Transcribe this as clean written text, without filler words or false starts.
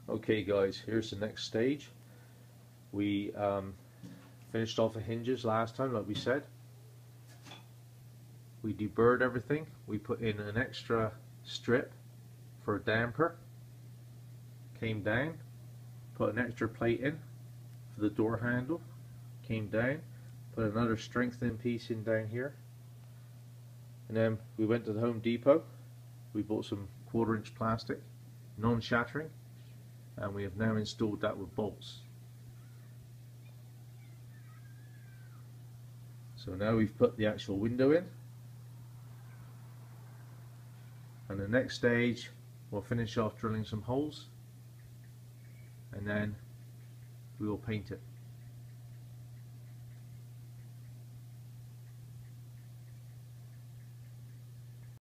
Okay guys, here's the next stage. We finished off the hinges last time, like we said. We deburred everything. We put in an extra strip for a damper. Came down, put an extra plate in for the door handle. Came down, put another strengthening piece in down here. And then we went to the Home Depot. We bought some 1/4" plastic, non-shattering, and we have now installed that with bolts. So now we've put the actual window in, and the next stage we'll finish off drilling some holes, and then we will paint it.